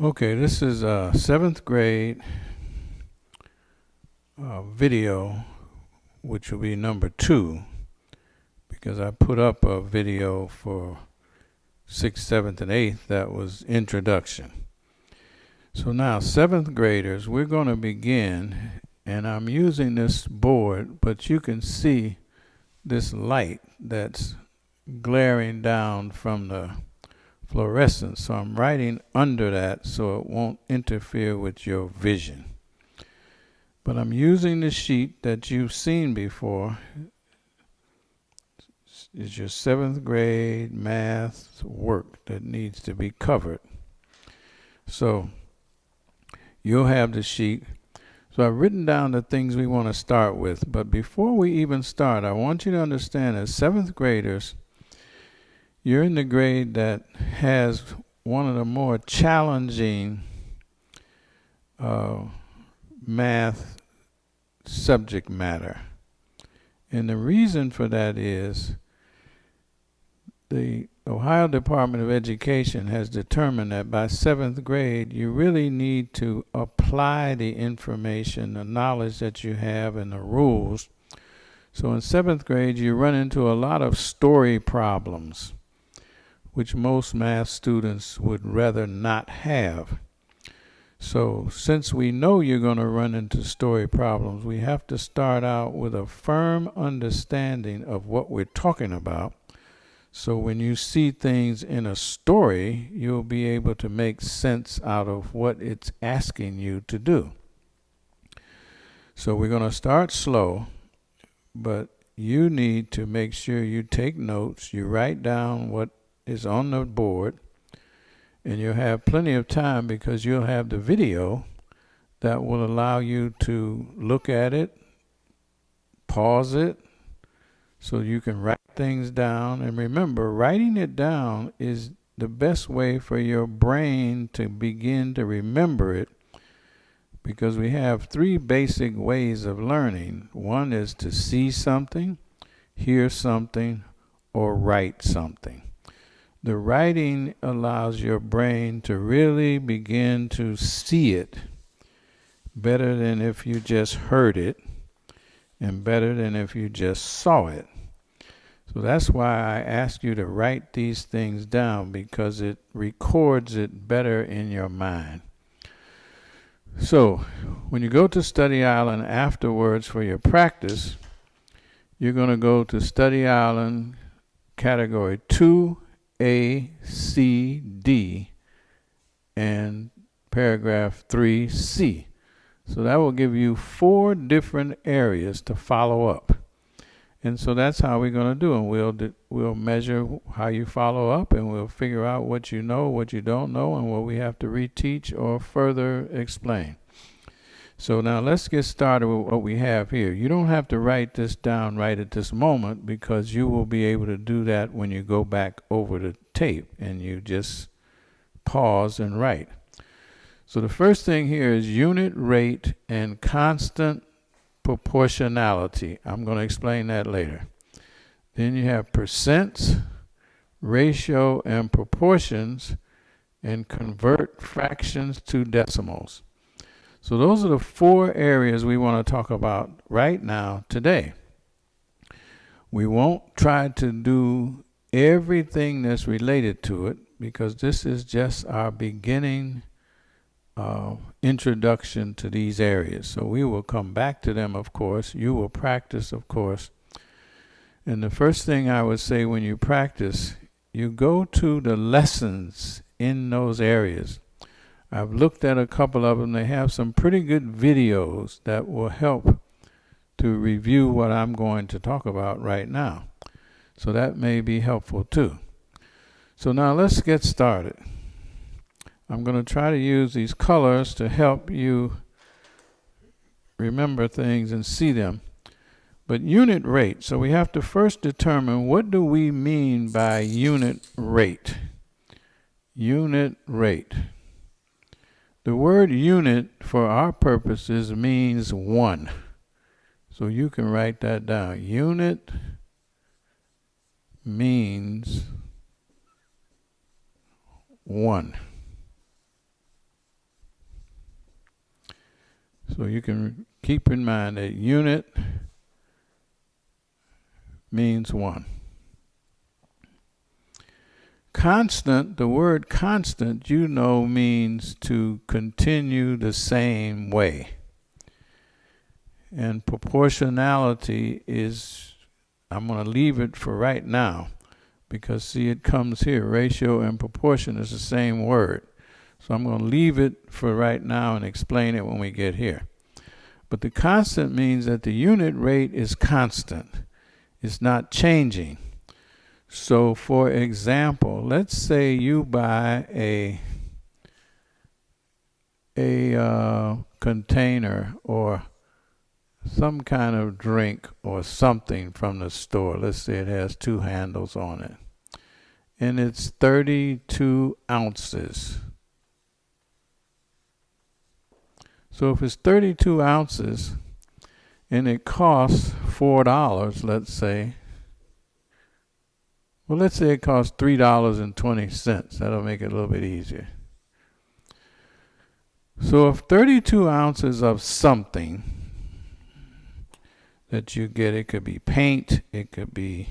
Okay, this is a seventh grade video, which will be number 2, because I put up a video for 6th, 7th, and 8th that was introduction. So now, 7th graders, we're going to begin, and I'm using this board, but you can see this light that's glaring down from the fluorescence. So I'm writing under that so it won't interfere with your vision. But I'm using the sheet that you've seen before. It's your 7th grade math work that needs to be covered. So you'll have the sheet. So I've written down the things we want to start with. But before we even start, I want you to understand as 7th graders, you're in the grade that has one of the more challenging math subject matter. And the reason for that is the Ohio Department of Education has determined that by 7th grade, you really need to apply the information, the knowledge that you have, and the rules. So in 7th grade, you run into a lot of story problems, which most math students would rather not have. So since we know you're going to run into story problems, we have to start out with a firm understanding of what we're talking about. So when you see things in a story, you'll be able to make sense out of what it's asking you to do. So we're going to start slow, but you need to make sure you take notes, you write down what is on the board, and you'll have plenty of time because you'll have the video that will allow you to look at it, pause it, so you can write things down. And remember, writing it down is the best way for your brain to begin to remember it, because we have 3 basic ways of learning. One is to see something, hear something, or write something. The writing allows your brain to really begin to see it better than if you just heard it, and better than if you just saw it. So that's why I ask you to write these things down, because it records it better in your mind. So when you go to Study Island afterwards for your practice, you're going to go to Study Island category 2A, C, D, and paragraph 3C. So that will give you 4 different areas to follow up. And so that's how we're going to do it. We'll measure how you follow up, and we'll figure out what you know, what you don't know, and what we have to reteach or further explain. So now let's get started with what we have here. You don't have to write this down right at this moment, because you will be able to do that when you go back over the tape and you just pause and write. So the first thing here is unit rate and constant proportionality. I'm going to explain that later. Then you have percents, ratio, and proportions, and convert fractions to decimals. So those are the 4 areas we want to talk about right now today. We won't try to do everything that's related to it, because this is just our beginning introduction to these areas. So we will come back to them, of course. You will practice, of course. And the first thing I would say when you practice, you go to the lessons in those areas. I've looked at a couple of them. They have some pretty good videos that will help to review what I'm going to talk about right now. So that may be helpful too. So now let's get started. I'm going to try to use these colors to help you remember things and see them. But unit rate, so we have to first determine, what do we mean by unit rate? Unit rate. The word unit for our purposes means 1. So you can write that down. Unit means 1. So you can keep in mind that unit means 1. Constant, the word constant, means to continue the same way. And proportionality is, I'm going to leave it for right now, because see, it comes here. Ratio and proportion is the same word. So I'm going to leave it for right now and explain it when we get here. But the constant means that the unit rate is constant. It's not changing. So for example, let's say you buy a container or some kind of drink or something from the store. Let's say it has 2 handles on it. And it's 32 ounces. So if it's 32 ounces and it costs $4, let's say. Well, let's say it costs $3.20. That'll make it a little bit easier. So if 32 ounces of something that you get, it could be paint, it could be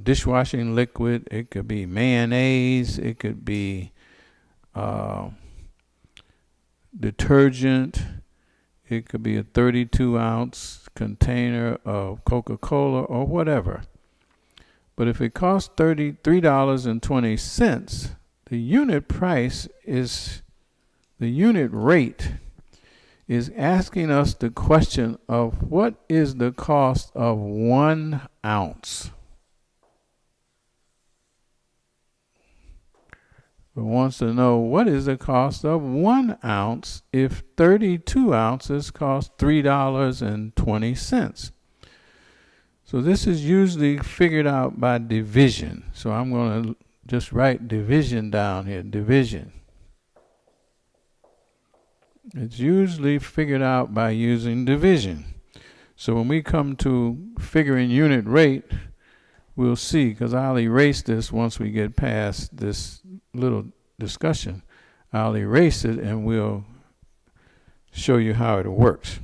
dishwashing liquid, it could be mayonnaise, it could be detergent, it could be a 32-ounce container of Coca-Cola or whatever. But if it costs $3.20, the unit price is, the unit rate is asking us the question of what is the cost of 1 ounce. It wants to know what is the cost of 1 ounce if 32 ounces cost $3.20. So this is usually figured out by division. So I'm going to just write division down here, division. It's usually figured out by using division. So when we come to figuring unit rate, we'll see, because I'll erase this once we get past this little discussion. I'll erase it and we'll show you how it works.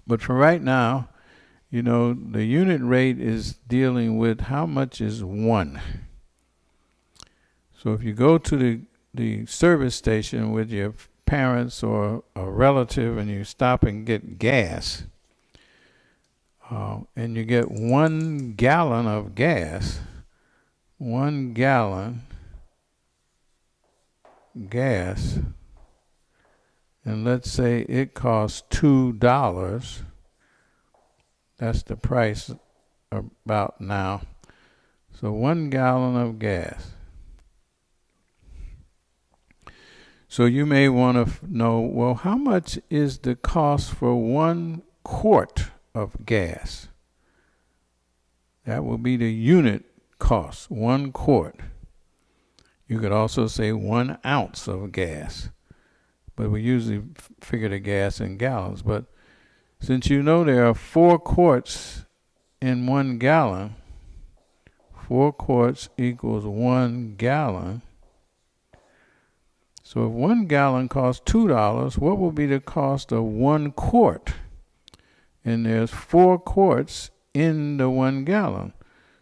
But for right now, the unit rate is dealing with how much is 1. So if you go to the service station with your parents or a relative and you stop and get gas, and you get 1 gallon of gas, 1 gallon gas, and let's say it costs $2. That's the price about now. So 1 gallon of gas. So you may want to know, well, how much is the cost for 1 quart of gas? That will be the unit cost, 1 quart. You could also say 1 ounce of gas, but we usually figure the gas in gallons. But since there are 4 quarts in 1 gallon, 4 quarts equals 1 gallon. So if 1 gallon costs $2, what will be the cost of 1 quart? And there's 4 quarts in the 1 gallon.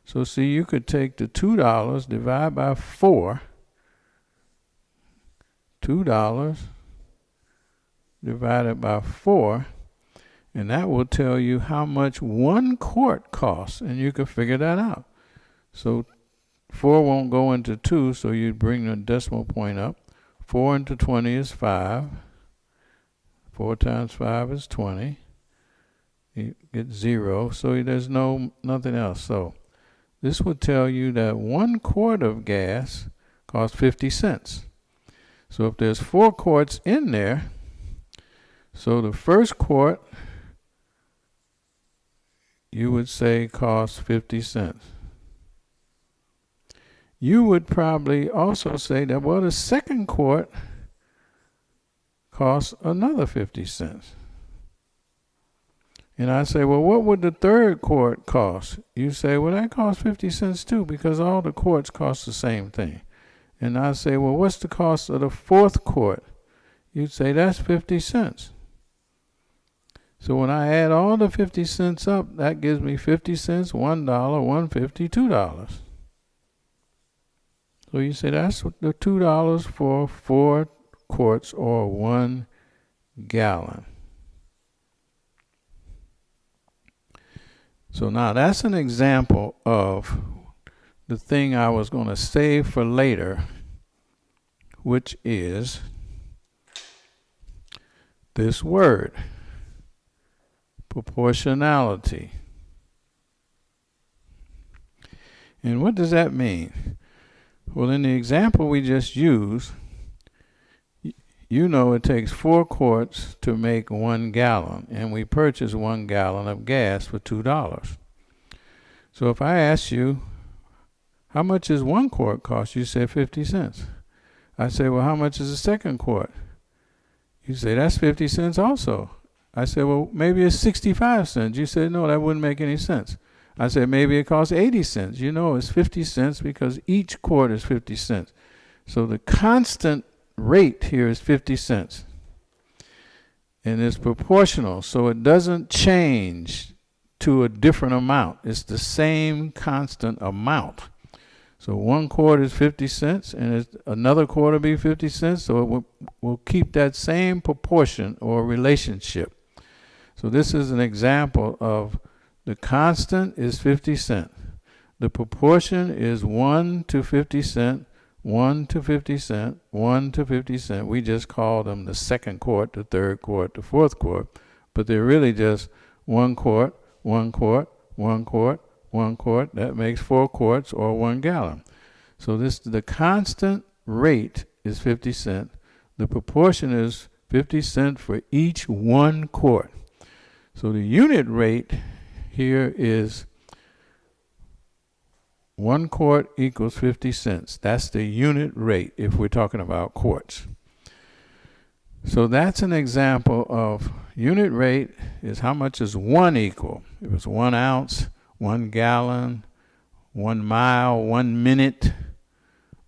So see, you could take the $2, divide by 4. $2 divided by 4. And that will tell you how much 1 quart costs. And you can figure that out. So 4 won't go into 2, so you bring the decimal point up. 4 into 20 is 5. 4 times 5 is 20. You get 0, so there's nothing else. So this would tell you that 1 quart of gas costs 50 cents. So if there's 4 quarts in there, so the first quart, you would say costs 50 cents. You would probably also say that, well, the second quart costs another 50 cents. And I say, well, what would the third quart cost? You say, well, that costs 50 cents too, because all the quarts cost the same thing. And I say, well, what's the cost of the fourth quart? You'd say, that's 50 cents. So when I add all the 50 cents up, that gives me 50 cents, $1, $1.50, $2. So you say that's the $2 for 4 quarts or 1 gallon. So now that's an example of the thing I was going to save for later, which is this word, proportionality. And what does that mean? Well, in the example we just used, you know it takes 4 quarts to make 1 gallon, and we purchase 1 gallon of gas for $2. So if I ask you, how much is 1 quart cost? You say 50 cents. I say, well, how much is the second quart? You say, that's 50 cents also. I say, well, maybe it's 65 cents. You say, no, that wouldn't make any sense. I said, maybe it costs 80 cents. You know, it's 50 cents because each quart is 50 cents. So the constant rate here is 50 cents. And it's proportional, so it doesn't change to a different amount. It's the same constant amount. So 1 quart is 50 cents, and another quart will be 50 cents, so it will keep that same proportion or relationship. So this is an example of the constant is 50 cents. The proportion is 1 to 50 cents, 1 to 50 cents, 1 to 50 cents. We just call them the second quart, the third quart, the fourth quart, but they're really just 1 quart, 1 quart, 1 quart, 1 quart. That makes 4 quarts or 1 gallon. So the constant rate is 50 cents. The proportion is 50 cents for each 1 quart. So the unit rate here is 1 quart equals 50 cents. That's the unit rate if we're talking about quarts. So that's an example of unit rate is how much is 1 equal. If it's 1 ounce, 1 gallon, 1 mile, 1 minute,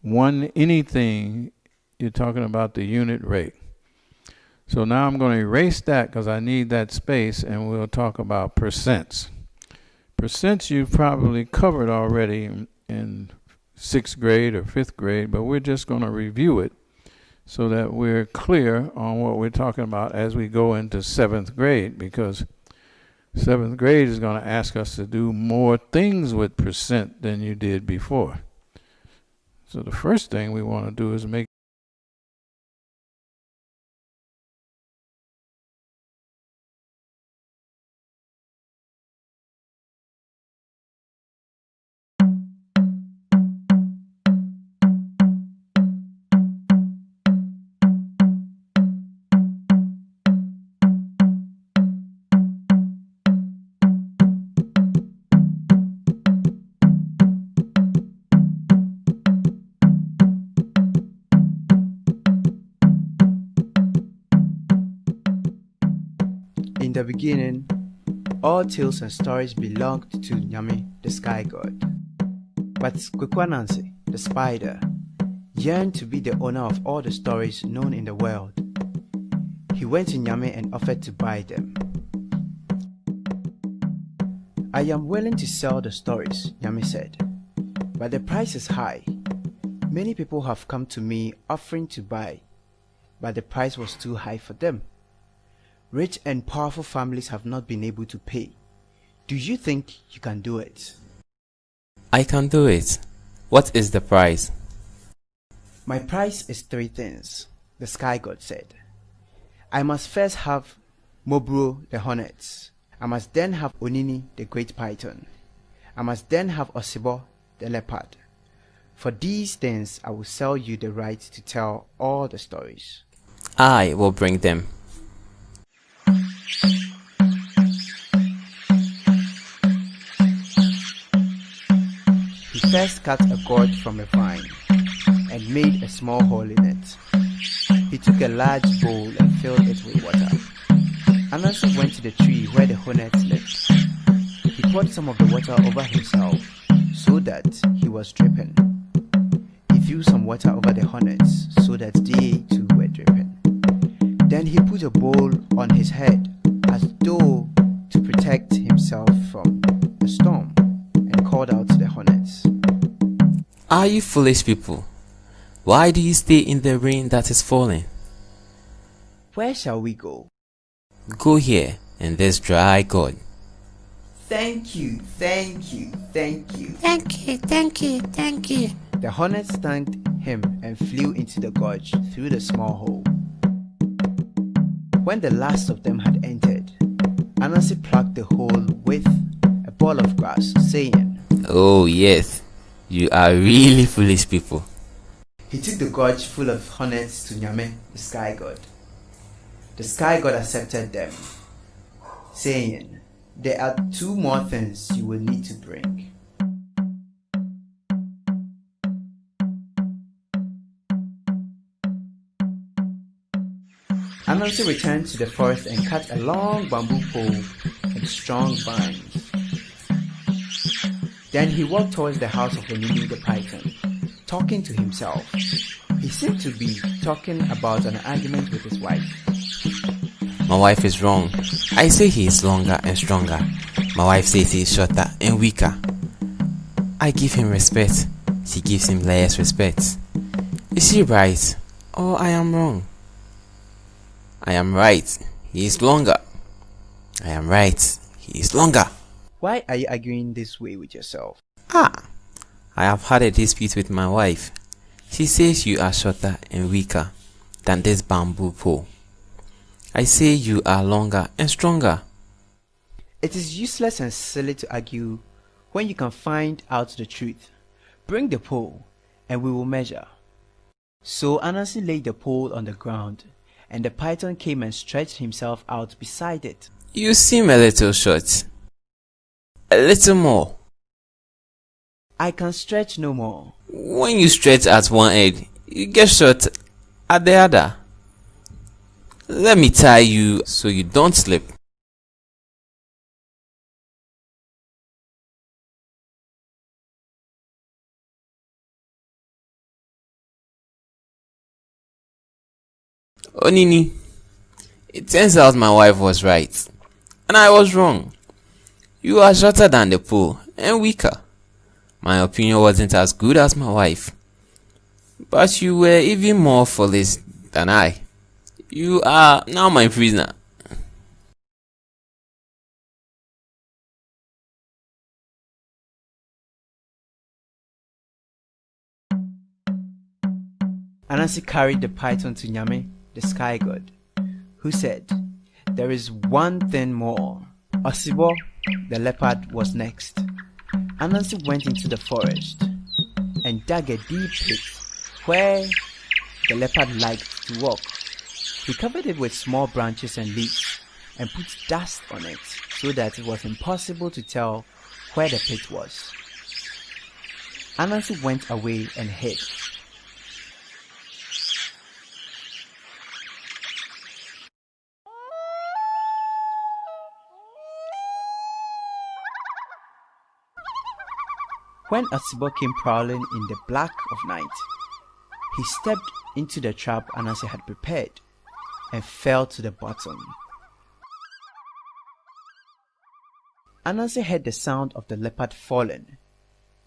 1 anything, you're talking about the unit rate. So now I'm going to erase that because I need that space, and we'll talk about percents. Percents you've probably covered already in 6th grade or 5th grade, but we're just going to review it so that we're clear on what we're talking about as we go into 7th grade, because 7th grade is going to ask us to do more things with percent than you did before. So the first thing we want to do is make In the beginning, all tales and stories belonged to Nyame, the sky god. But Kwekwanansi, the spider, yearned to be the owner of all the stories known in the world. He went to Nyame and offered to buy them. I am willing to sell the stories, Nyame said, but the price is high. Many people have come to me offering to buy, but the price was too high for them. Rich and powerful families have not been able to pay. Do you think you can do it? I can do it. What is the price? My price is 3 things, the sky god said. I must first have Mobro the hornets. I must then have Onini the great python. I must then have Osibo the leopard. For these things I will sell you the right to tell all the stories. I will bring them. He first cut a gourd from a vine and made a small hole in it. He took a large bowl and filled it with water. Anansi went to the tree where the hornets lived. He poured some of the water over himself so that he was dripping. He threw some water over the hornets so that they too were dripping. Then he put a bowl on his head as though to protect himself from a storm, and called out to the hornets. Are you foolish people? Why do you stay in the rain that is falling? Where shall we go? Go here in this dry God. Thank you, thank you, thank you. Thank you, thank you, thank you. The hornets thanked him and flew into the gorge through the small hole. When the last of them had entered, Anansi plugged the hole with a ball of grass, saying, Oh yes, you are really foolish people. He took the gorge full of hornets to Nyame, the sky god. The sky god accepted them, saying, There are 2 more things you will need to bring. Anansi returned to the forest and cut a long bamboo pole and strong vines. Then he walked towards the house of Onini the python, talking to himself. He seemed to be talking about an argument with his wife. My wife is wrong. I say he is longer and stronger. My wife says he is shorter and weaker. I give him respect. She gives him less respect. Is she right or I am wrong? I am right. He is longer. I am right. He is longer. Why are you arguing this way with yourself? I have had a dispute with my wife. She says you are shorter and weaker than this bamboo pole. I say you are longer and stronger. It is useless and silly to argue when you can find out the truth. Bring the pole and we will measure. So Anansi laid the pole on the ground, and the python came and stretched himself out beside it. You seem a little short. A little more. I can stretch no more. When you stretch at one end, you get short at the other. Let me tie you so you don't slip. Onini, it turns out my wife was right, and I was wrong. You are shorter than the pole and weaker. My opinion wasn't as good as my wife, but you were even more foolish than I. You are now my prisoner. Anansi carried the python to Nyame, the sky god, who said, There is one thing more. Osibo, the leopard, was next. Anansi went into the forest and dug a deep pit where the leopard liked to walk. He covered it with small branches and leaves and put dust on it so that it was impossible to tell where the pit was. Anansi went away and hid. When Osibo came prowling in the black of night, he stepped into the trap Anansi had prepared and fell to the bottom. Anansi heard the sound of the leopard falling,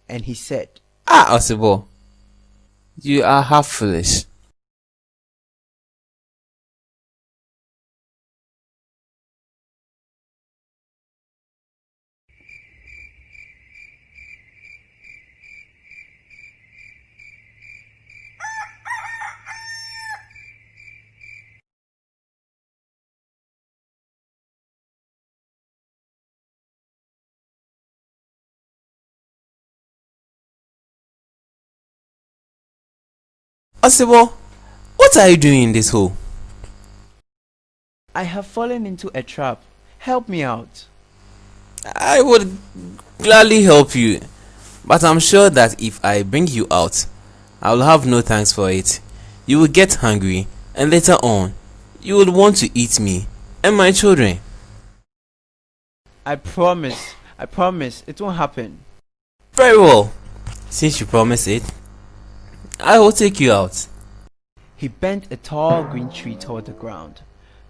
and he said, Osibo, you are half foolish. Osibo, what are you doing in this hole? I have fallen into a trap. Help me out. I would gladly help you, but I'm sure that if I bring you out, I will have no thanks for it. You will get hungry, and later on, you will want to eat me and my children. I promise, it won't happen. Very well. Since you promise it, I will take you out. He bent a tall green tree toward the ground,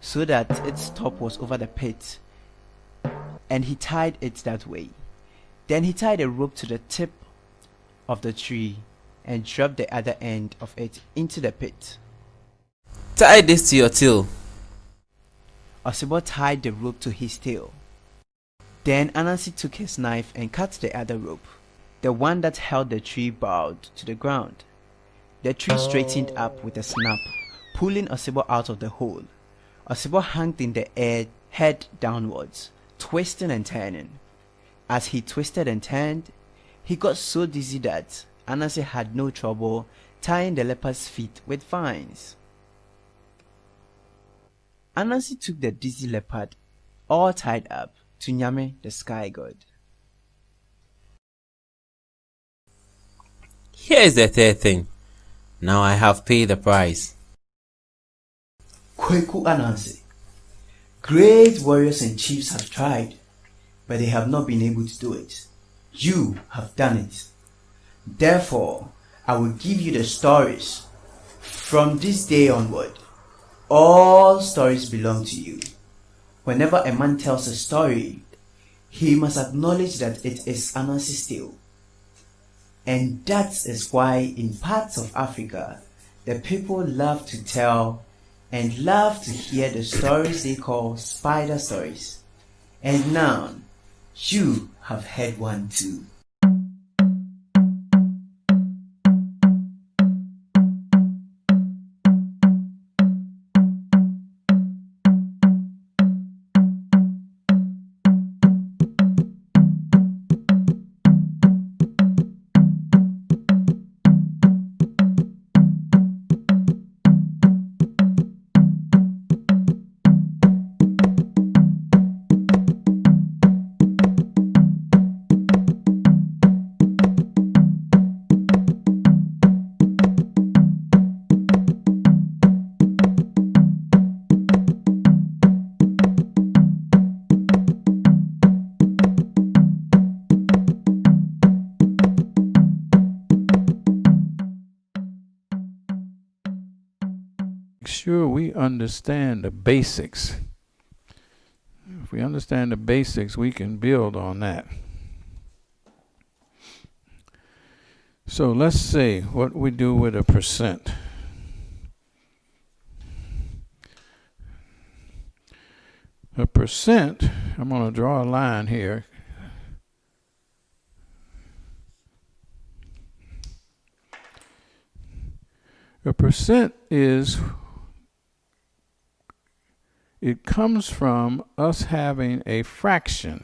so that its top was over the pit, and he tied it that way. Then he tied a rope to the tip of the tree and dropped the other end of it into the pit. Tie this to your tail. Osibo tied the rope to his tail. Then Anansi took his knife and cut the other rope. The one that held the tree bowed to the ground. The tree straightened up with a snap, pulling Osibo out of the hole. Osibo hung in the air, head downwards, twisting and turning. As he twisted and turned, he got so dizzy that Anansi had no trouble tying the leopard's feet with vines. Anansi took the dizzy leopard, all tied up, to Nyame, the sky god. Here is the third thing. Now I have paid the price. Kweku Anansi. Great warriors and chiefs have tried, but they have not been able to do it. You have done it. Therefore, I will give you the stories. From this day onward, all stories belong to you. Whenever a man tells a story, he must acknowledge that it is Anansi's tale. And that is why in parts of Africa, the people love to tell and love to hear the stories they call spider stories. And now, you have heard one too. Sure, we understand the basics. If we understand the basics, we can build on that. So let's see what we do with a percent. A percent, I'm going to draw a line here. A percent is, it comes from us having a fraction.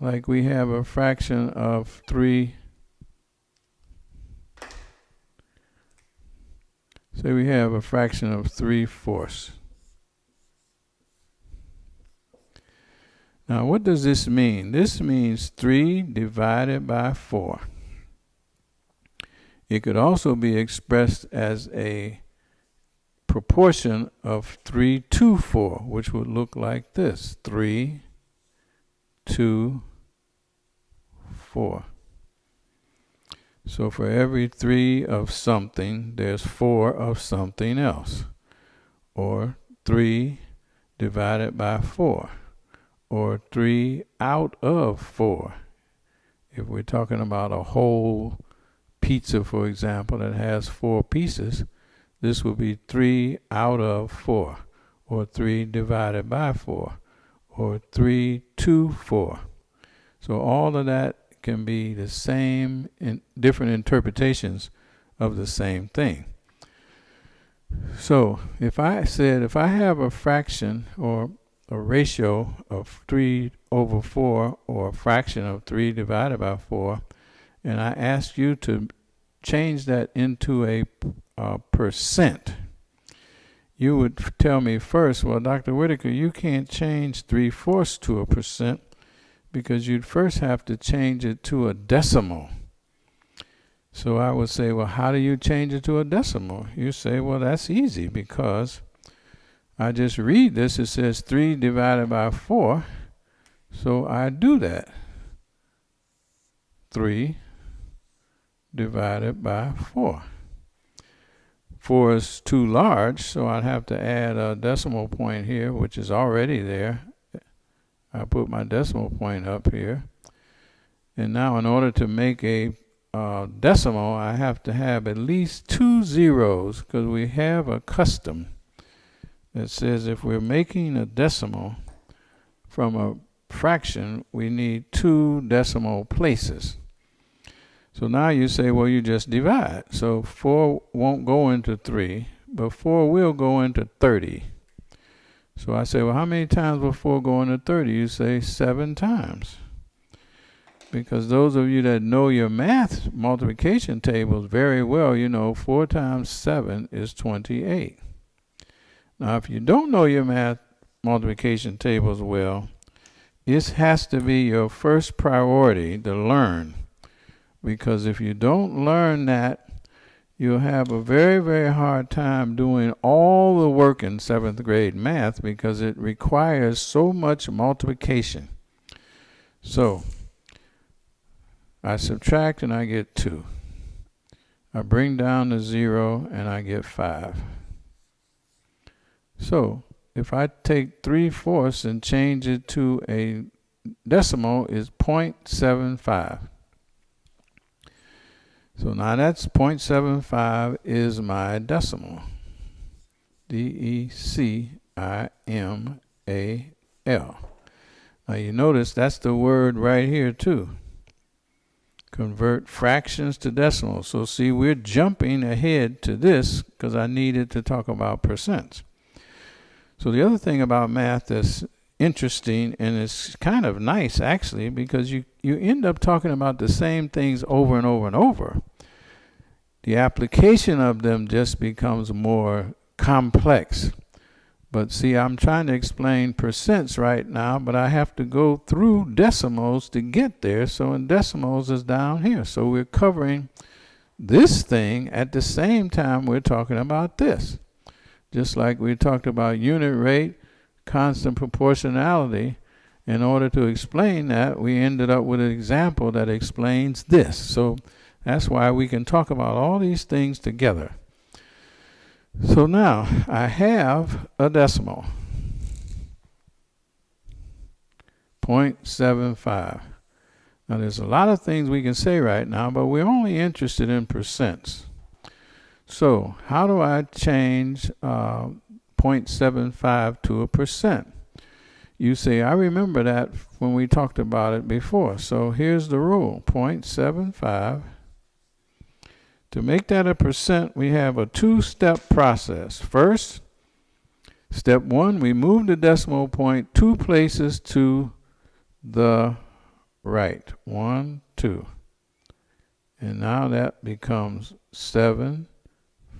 Like we have a fraction of 3. Say we have a fraction of 3/4. Now what does this mean? This means 3 divided by 4. It could also be expressed as a proportion of 3 to 4, which would look like this: 3 to 4. So for every 3 of something, there's 4 of something else. Or 3 divided by 4. Or 3 out of 4. If we're talking about a whole pizza, for example, that has 4 pieces, this would be 3 out of 4, or 3 divided by 4, or 3 to 4. So all of that can be the same in different interpretations of the same thing. So if I have a fraction or a ratio of 3/4, or a fraction of 3 divided by 4, and I ask you to change that into a percent, you would tell me first, well, Dr. Whitaker, you can't change 3/4 to a percent because you'd first have to change it to a decimal. So I would say, well, how do you change it to a decimal? You say, well, that's easy because I just read this. It says 3 divided by 4. So I do that. 3 divided by 4. 4 is too large, so I'd have to add a decimal point here, which is already there. I put my decimal point up here. And now in order to make a decimal, I have to have at least 2 zeros, because we have a custom that says if we're making a decimal from a fraction, we need 2 decimal places. So now you say, well, you just divide. So 4 won't go into 3, but 4 will go into 30. So I say, well, how many times will 4 go into 30? You say 7 times. Because those of you that know your math multiplication tables very well, you know 4 times 7 is 28. Now, if you don't know your math multiplication tables well, this has to be your first priority to learn. Because if you don't learn that, you'll have a very, very hard time doing all the work in 7th grade math, because it requires so much multiplication. So I subtract and I get 2. I bring down the 0 and I get 5. So if I take 3/4 and change it to a decimal, is 0.75. So now that's 0.75 is my decimal. DECIMAL. Now you notice that's the word right here too. Convert fractions to decimals. So see, we're jumping ahead to this because I needed to talk about percents. So the other thing about math that's interesting, and it's kind of nice actually, because you end up talking about the same things over and over and over. The application of them just becomes more complex. But see, I'm trying to explain percents right now, but I have to go through decimals to get there. So in decimals is down here. So we're covering this thing at the same time we're talking about this. Just like we talked about unit rate, constant proportionality. In order to explain that, we ended up with an example that explains this. So that's why we can talk about all these things together. So now I have a decimal, 0.75. Now there's a lot of things we can say right now, but we're only interested in percents. So how do I change 0.75 to a percent? You say, I remember that when we talked about it before. So here's the rule, 0.75. To make that a percent, we have a 2-step process. First, step 1, we move the decimal point 2 places to the right. 1, 2. And now that becomes 7,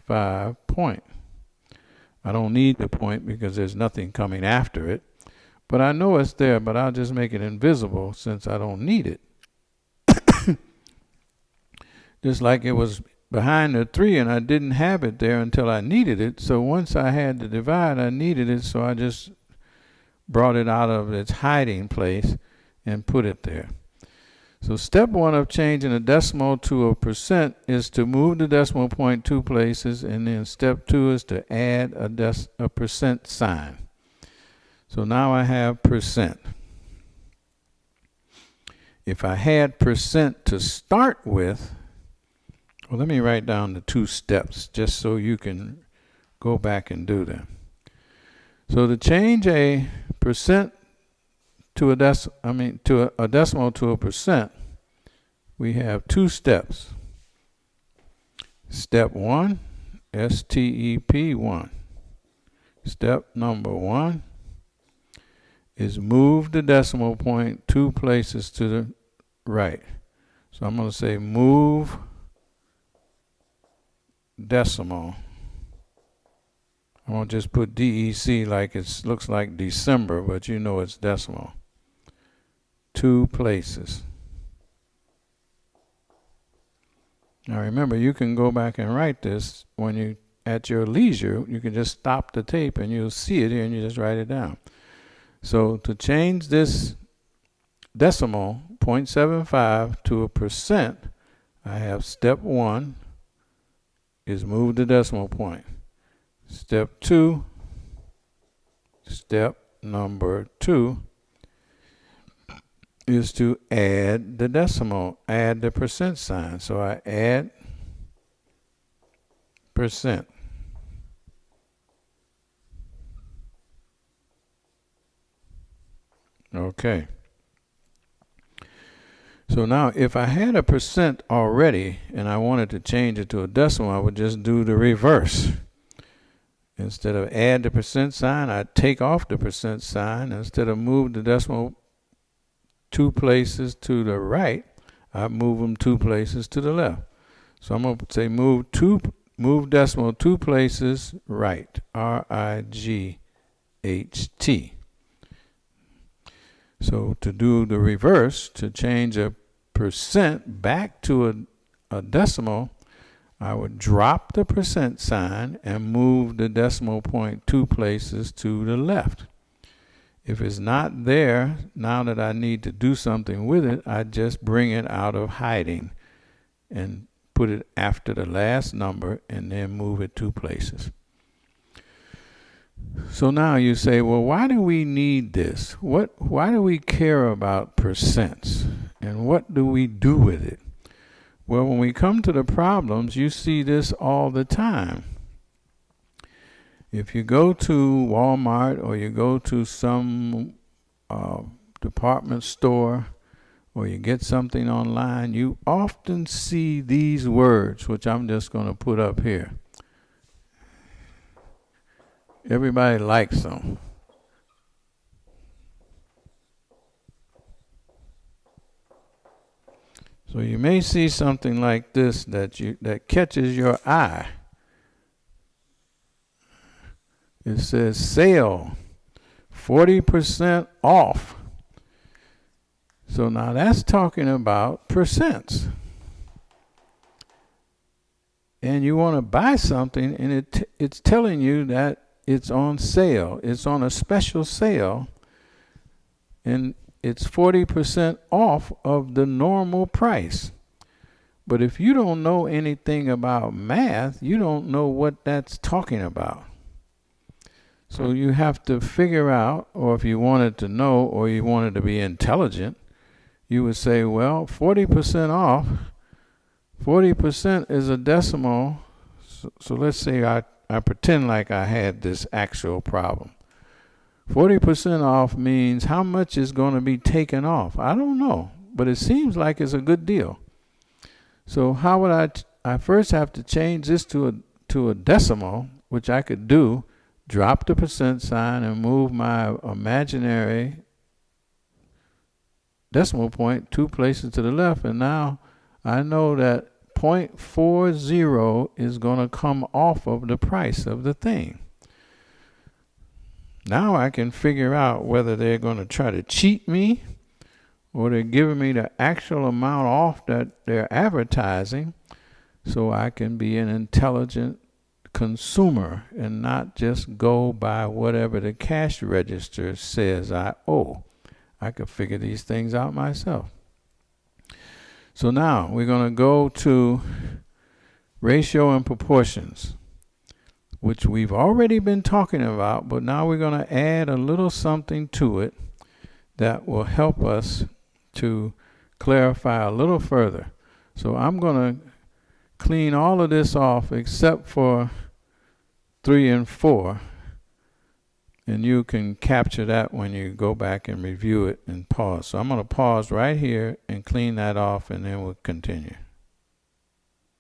5 point. I don't need the point because there's nothing coming after it. But I know it's there, but I'll just make it invisible since I don't need it. Just like it was behind the 3 and I didn't have it there until I needed it. So once I had to divide, I needed it, so I just brought it out of its hiding place and put it there. So step 1 of changing a decimal to a percent is to move the decimal point 2 places, and then step 2 is to add a percent sign. So now I have percent. If I had percent to start with, well, let me write down the 2 steps just so you can go back and do them. So to change a percent to a decimal to a percent, we have 2 steps. Step 1, STEP 1. Step number 1 is move the decimal point 2 places to the right. So I'm going to say move decimal. I won't just put DEC like it looks like December, but you know it's decimal. 2 places. Now remember, you can go back and write this when you, at your leisure, you can just stop the tape and you'll see it here and you just write it down. So to change this decimal, 0.75, to a percent, I have step 1 is move the decimal point. Step number 2 is to add the decimal, add the percent sign. So I add percent. Okay. So now if I had a percent already and I wanted to change it to a decimal, I would just do the reverse. Instead of add the percent sign, I'd take off the percent sign. Instead of move the decimal 2 places to the right, I move them 2 places to the left. So I'm going to say move decimal 2 places right. RIGHT. So to do the reverse, to change a percent back to a decimal, I would drop the percent sign and move the decimal point 2 places to the left. If it's not there, now that I need to do something with it, I just bring it out of hiding and put it after the last number and then move it 2 places. So now you say, well, why do we need this? Why do we care about percents? And what do we do with it? Well, when we come to the problems, you see this all the time. If you go to Walmart or you go to some department store or you get something online, you often see these words, which I'm just going to put up here. Everybody likes them. So you may see something like this that catches your eye. It says sale, 40% off. So now that's talking about percents. And you want to buy something and it's telling you that it's on sale. It's on a special sale. And it's 40% off of the normal price. But if you don't know anything about math, you don't know what that's talking about. So you have to figure out, or if you wanted to know, or you wanted to be intelligent, you would say, well, 40% off, 40% is a decimal. So let's say I pretend like I had this actual problem. 40% off means how much is going to be taken off? I don't know, but it seems like it's a good deal. So how would I first have to change this to a decimal, which I could do, drop the percent sign and move my imaginary decimal point 2 places to the left, and now I know that 0.40 is going to come off of the price of the thing. Now I can figure out whether they're going to try to cheat me or they're giving me the actual amount off that they're advertising, so I can be an intelligent consumer and not just go by whatever the cash register says I owe. I could figure these things out myself. So now we're going to go to ratio and proportions, which we've already been talking about, but now we're going to add a little something to it that will help us to clarify a little further. So I'm going to clean all of this off except for 3 and 4, and you can capture that when you go back and review it and pause. So I'm going to pause right here and clean that off, and then we'll continue.